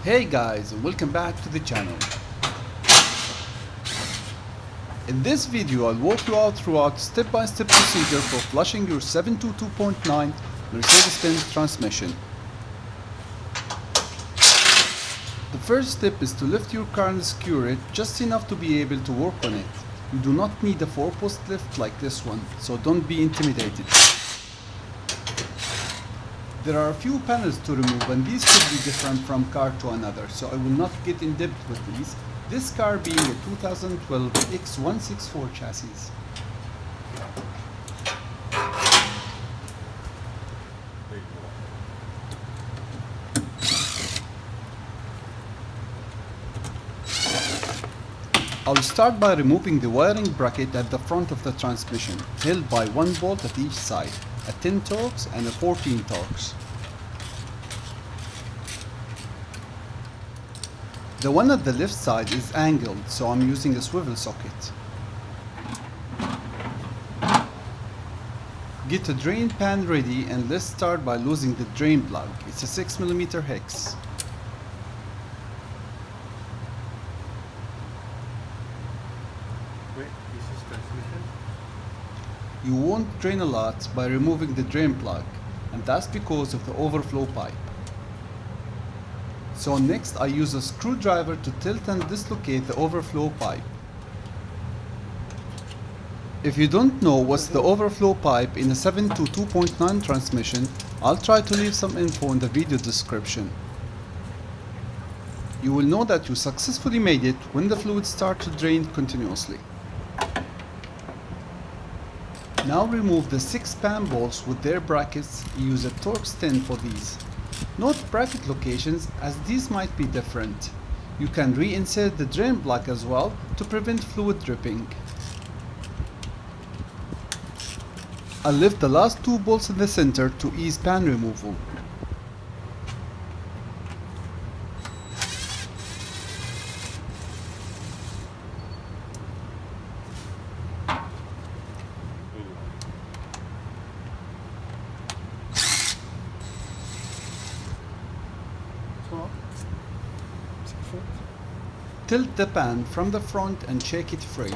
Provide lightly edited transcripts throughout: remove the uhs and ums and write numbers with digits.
Hey guys, and welcome back to the channel. In this video I'll walk you out throughout step-by-step procedure for flushing your 722.9 Mercedes Benz transmission. The first step is to lift your car and secure it just enough to be able to work on it. You do not need a 4-post lift like this one, so don't be intimidated. There are a few panels to remove and these could be different from car to another, so I will not get in depth with these, this car being a 2012 X164 chassis. I'll start by removing the wiring bracket at the front of the transmission, held by one bolt at each side, a 10 Torx and a 14 Torx. The one at the left side is angled, so I'm using a swivel socket. Get a drain pan ready and let's start by losing the drain plug. It's a 6mm hex. You won't drain a lot by removing the drain plug, and that's because of the overflow pipe. So next I use a screwdriver to tilt and dislocate the overflow pipe. If you don't know what's the overflow pipe in a 722.9 transmission, I'll try to leave some info in the video description. You will know that you successfully made it when the fluid starts to drain continuously. Now remove the 6 pan bolts with their brackets. Use a Torx 10 for these. Note bracket locations as these might be different. You can reinsert the drain plug as well to prevent fluid dripping. I'll lift the last 2 bolts in the center to ease pan removal. Tilt the pan from the front and shake it free.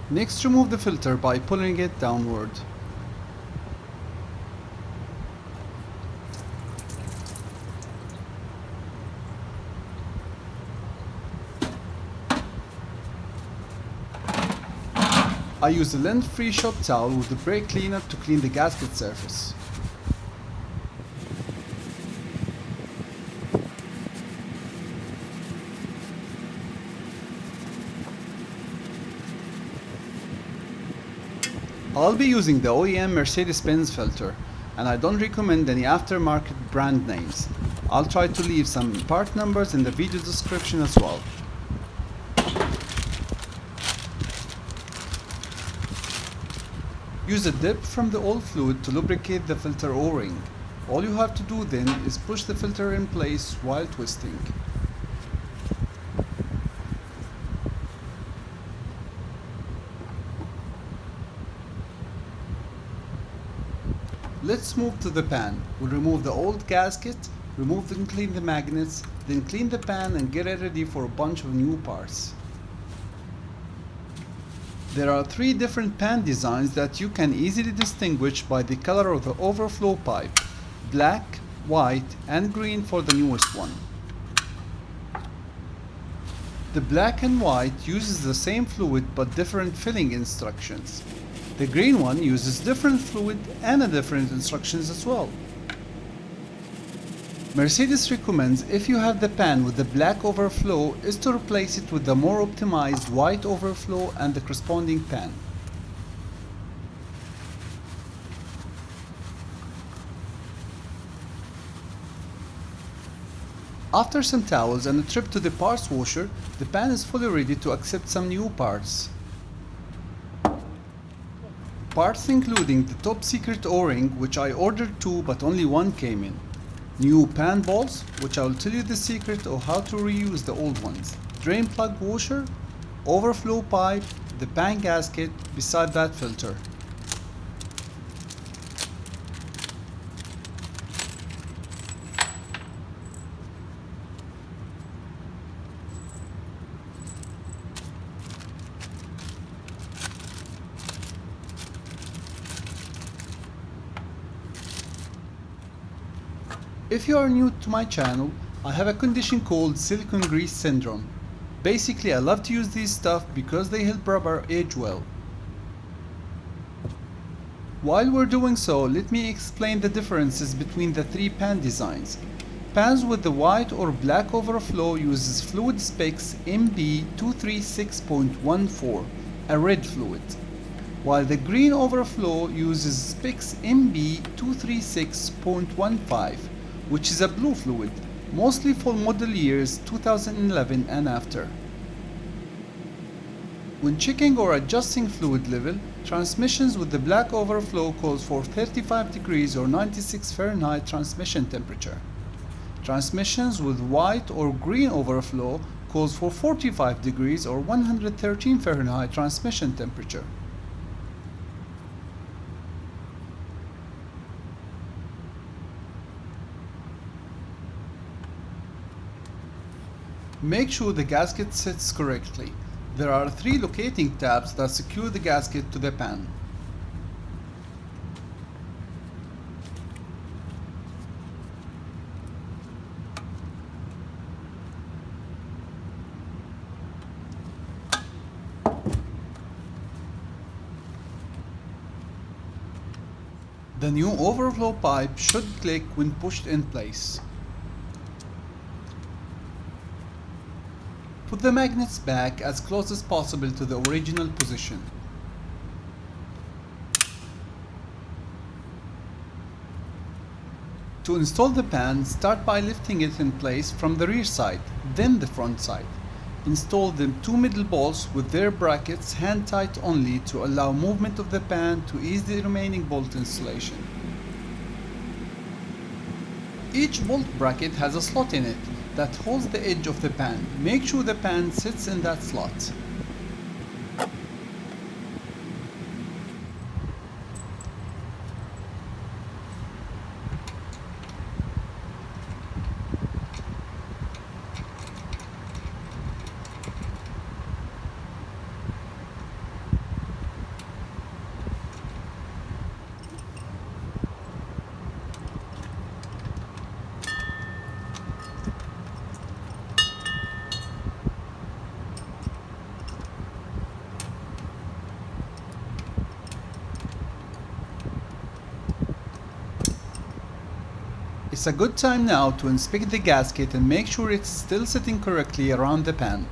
Next, remove the filter by pulling it downward. I use a lint-free shop towel with the brake cleaner to clean the gasket surface. I'll be using the OEM Mercedes Benz filter, and I don't recommend any aftermarket brand names. I'll try to leave some part numbers in the video description as well. Use a dip from the old fluid to lubricate the filter O-ring. All you have to do then is push the filter in place while twisting. Let's move to the pan. We'll remove the old gasket, remove and clean the magnets, then clean the pan and get it ready for a bunch of new parts. There are 3 different pan designs that you can easily distinguish by the color of the overflow pipe: black, white, and green for the newest one. The black and white uses the same fluid but different filling instructions. The green one uses different fluid and different instructions as well. Mercedes recommends, if you have the pan with the black overflow, is to replace it with the more optimized white overflow and the corresponding pan. After some towels and a trip to the parts washer, the pan is fully ready to accept some new parts. Parts including the top secret O-ring, which I ordered 2 but only 1 came in. New pan balls, which I will tell you the secret of how to reuse the old ones. Drain plug washer, overflow pipe, the pan gasket, beside that filter. If you are new to my channel, I have a condition called silicone grease syndrome. Basically, I love to use these stuff because they help rubber age well. While we're doing so, let me explain the differences between the 3 pan designs. Pans with the white or black overflow uses fluid specs MB236.14, a red fluid, while the green overflow uses specs MB236.15, which is a blue fluid, mostly for model years 2011 and after. When checking or adjusting fluid level, transmissions with the black overflow calls for 35 degrees or 96 Fahrenheit transmission temperature. Transmissions with white or green overflow calls for 45 degrees or 113 Fahrenheit transmission temperature. Make sure the gasket sits correctly. There are 3 locating tabs that secure the gasket to the pan. The new overflow pipe should click when pushed in place. Put the magnets back as close as possible to the original position. To install the pan, start by lifting it in place from the rear side, then the front side. Install the 2 middle bolts with their brackets hand tight only to allow movement of the pan to ease the remaining bolt installation. Each bolt bracket has a slot in it that holds the edge of the pan. Make sure the pan sits in that slot. It's a good time now to inspect the gasket and make sure it's still sitting correctly around the pan.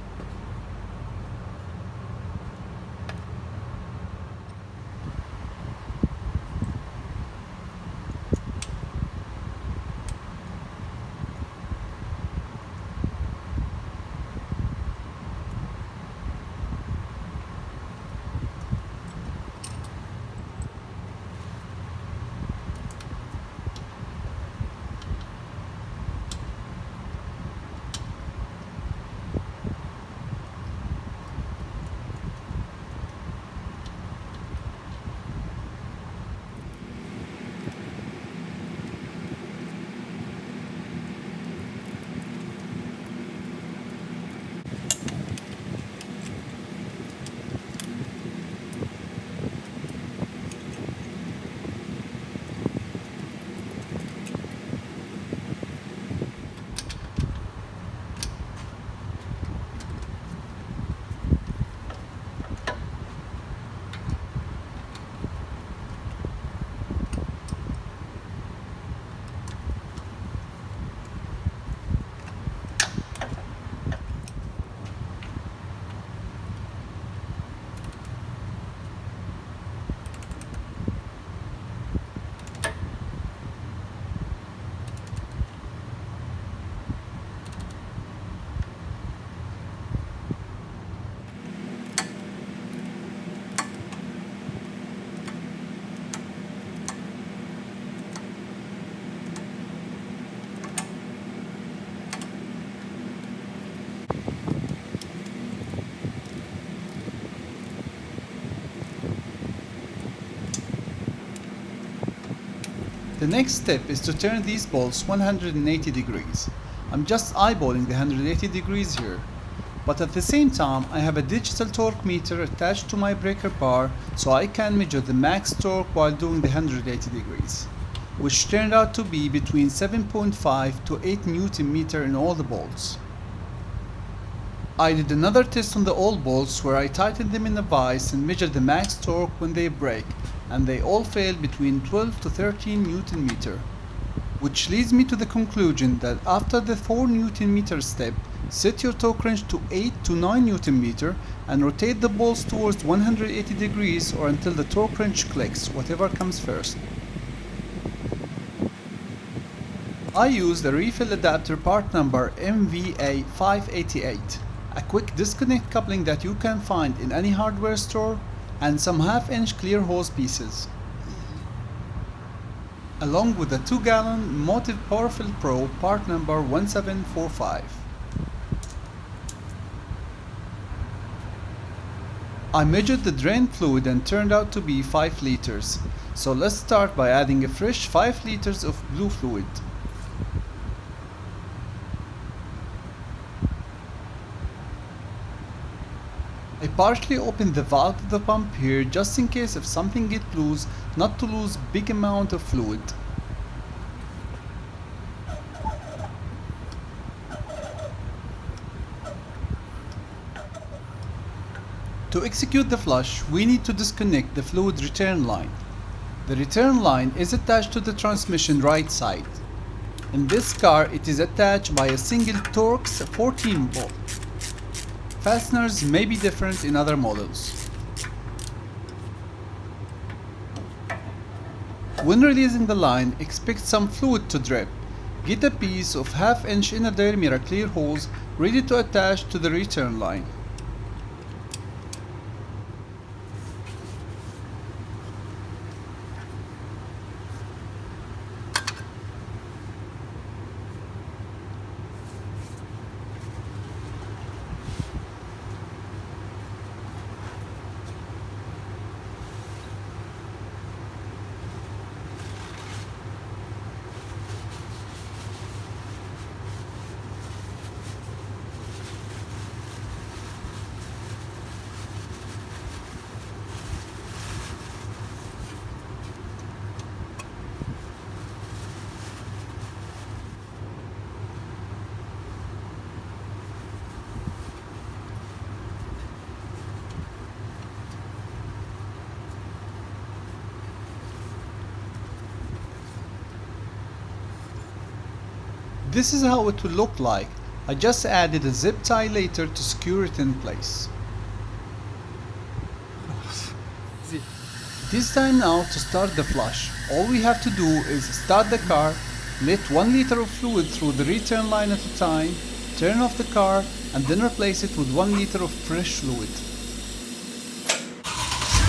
The next step is to turn these bolts 180 degrees. I'm just eyeballing the 180 degrees here. But at the same time, I have a digital torque meter attached to my breaker bar so I can measure the max torque while doing the 180 degrees, which turned out to be between 7.5 to 8 Newton meter in all the bolts. I did another test on the old bolts where I tightened them in a vise and measured the max torque when they break, and they all failed between 12 to 13 Newton meter. Which leads me to the conclusion that after the 4 Newton meter step, set your torque wrench to 8 to 9 Newton meter and rotate the bolts towards 180 degrees or until the torque wrench clicks, whatever comes first. I used a refill adapter part number MVA588, a quick disconnect coupling that you can find in any hardware store, and some half-inch clear hose pieces, along with a 2-gallon Motive Powerfill Pro part number 1745. I measured the drain fluid and turned out to be 5 liters, so let's start by adding a fresh 5 liters of blue fluid. I partially opened the valve of the pump here just in case if something gets loose, not to lose big amount of fluid. To execute the flush, we need to disconnect the fluid return line. The return line is attached to the transmission right side. In this car, it is attached by a single Torx 14 bolt. Fasteners may be different in other models. When releasing the line, expect some fluid to drip. Get a piece of 1/2 inch inner diameter clear hose ready to attach to the return line. This is how it will look like. I just added a zip tie later to secure it in place. It is time now to start the flush. All we have to do is start the car, let 1 liter of fluid through the return line at a time, turn off the car, and then replace it with 1 liter of fresh fluid.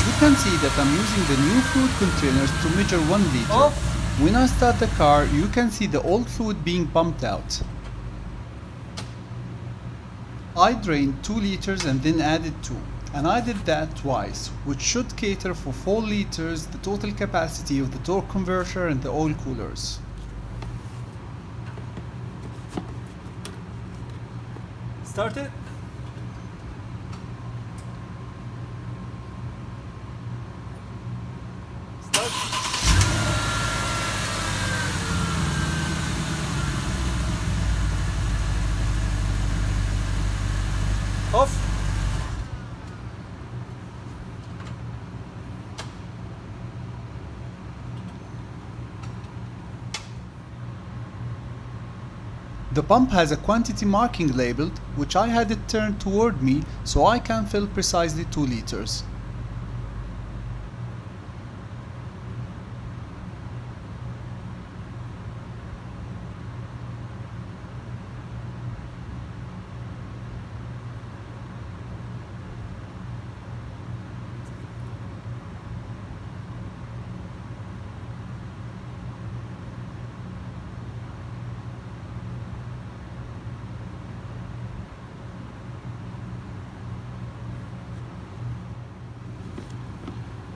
You can see that I'm using the new fluid containers to measure 1 liter. When I start the car, you can see the old fluid being pumped out. I drained 2 liters and then added 2, and I did that twice, which should cater for 4 liters, the total capacity of the torque converter and the oil coolers. Start it. Start. Off. The pump has a quantity marking labeled, which I had it turned toward me so I can fill precisely 2 liters.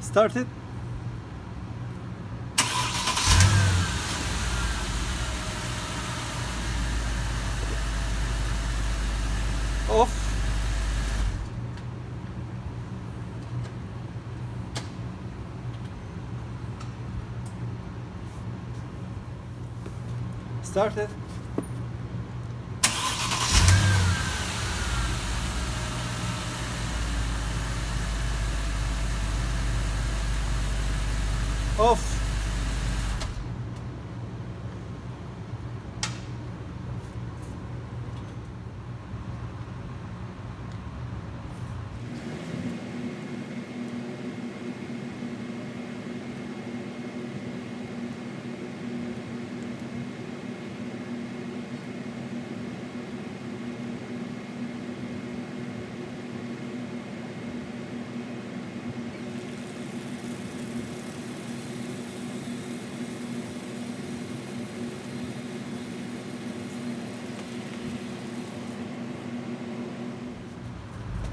Start it. Started. Off.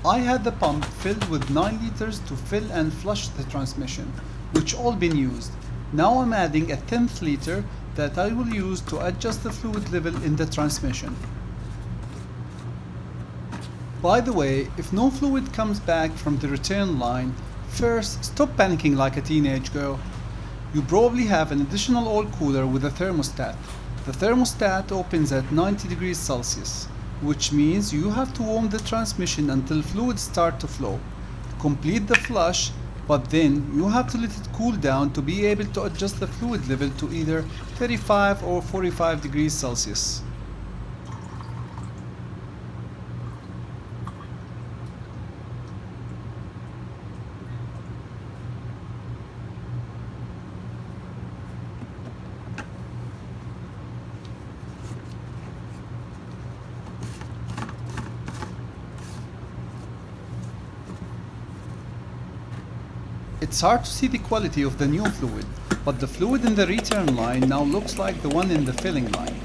I had the pump filled with 9 liters to fill and flush the transmission, which all been used. Now I'm adding a 10th liter that I will use to adjust the fluid level in the transmission. By the way, if no fluid comes back from the return line, first stop panicking like a teenage girl. You probably have an additional oil cooler with a thermostat. The thermostat opens at 90 degrees Celsius, which means you have to warm the transmission until fluids start to flow. Complete the flush, but then you have to let it cool down to be able to adjust the fluid level to either 35 or 45 degrees Celsius. It's hard to see the quality of the new fluid, but the fluid in the return line now looks like the one in the filling line.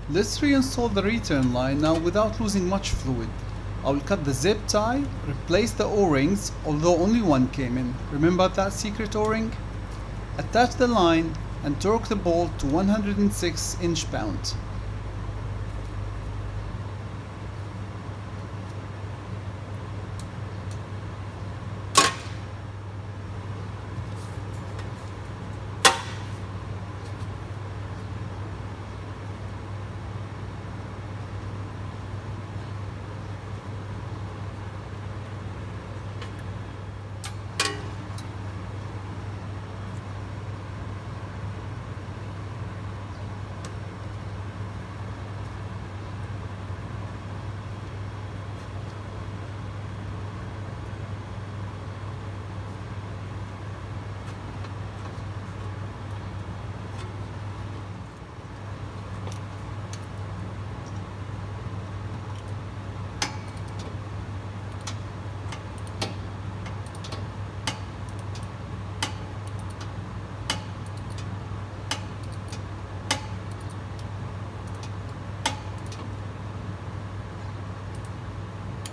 Let's reinstall the return line now without losing much fluid. I will cut the zip tie, replace the O-rings, although only one came in. Remember that secret O-ring? Attach the line and torque the bolt to 106 inch-pounds.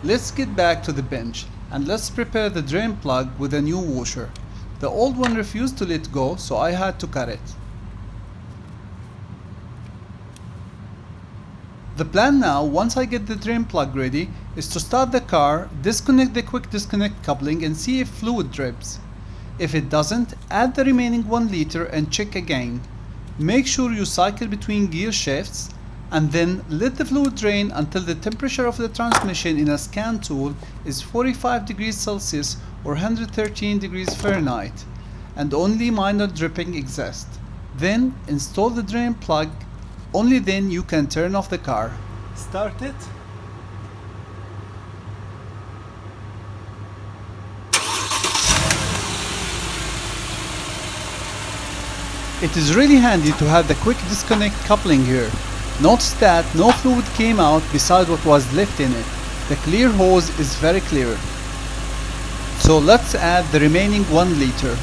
Let's get back to the bench and let's prepare the drain plug with a new washer. The old one refused to let go, so I had to cut it. The plan now, once I get the drain plug ready, is to start the car, disconnect the quick disconnect coupling and see if fluid drips. If it doesn't, add the remaining 1 liter and check again. Make sure you cycle between gear shifts and then let the fluid drain until the temperature of the transmission in a scan tool is 45 degrees Celsius or 113 degrees Fahrenheit and only minor dripping exists. Then install the drain plug. Only then you can turn off the car. Start it. It is really handy to have the quick disconnect coupling here. Notice that no fluid came out beside what was left in it. The clear hose is very clear. So let's add the remaining 1 liter.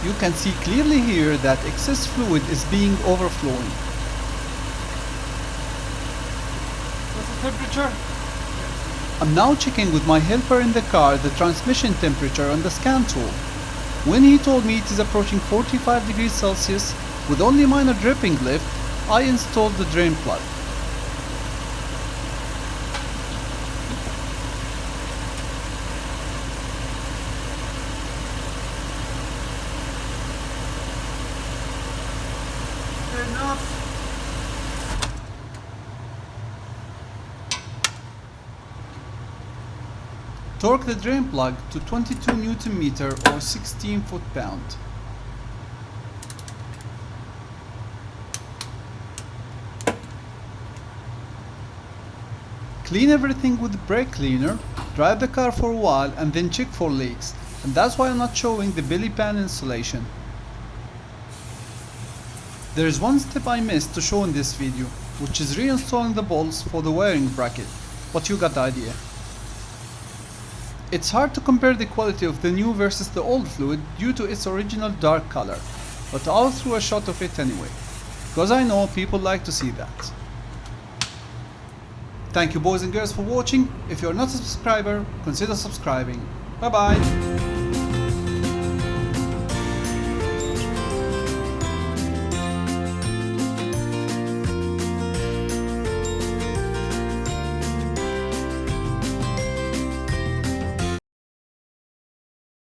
You can see clearly here that excess fluid is being overflowing. temperature? I'm now checking with my helper in the car the transmission temperature on the scan tool. When he told me it is approaching 45 degrees Celsius with only minor dripping left, I installed the drain plug. Enough. Torque the drain plug to 22 Newton meter or 16 foot-pound. Clean everything with brake cleaner, drive the car for a while and then check for leaks, and that's why I'm not showing the belly pan insulation. There is one step I missed to show in this video, which is reinstalling the bolts for the wiring bracket, but you got the idea. It's hard to compare the quality of the new versus the old fluid due to its original dark color, but I'll throw a shot of it anyway, because I know people like to see that. Thank you boys and girls for watching. If you're not a subscriber, consider subscribing. Bye bye!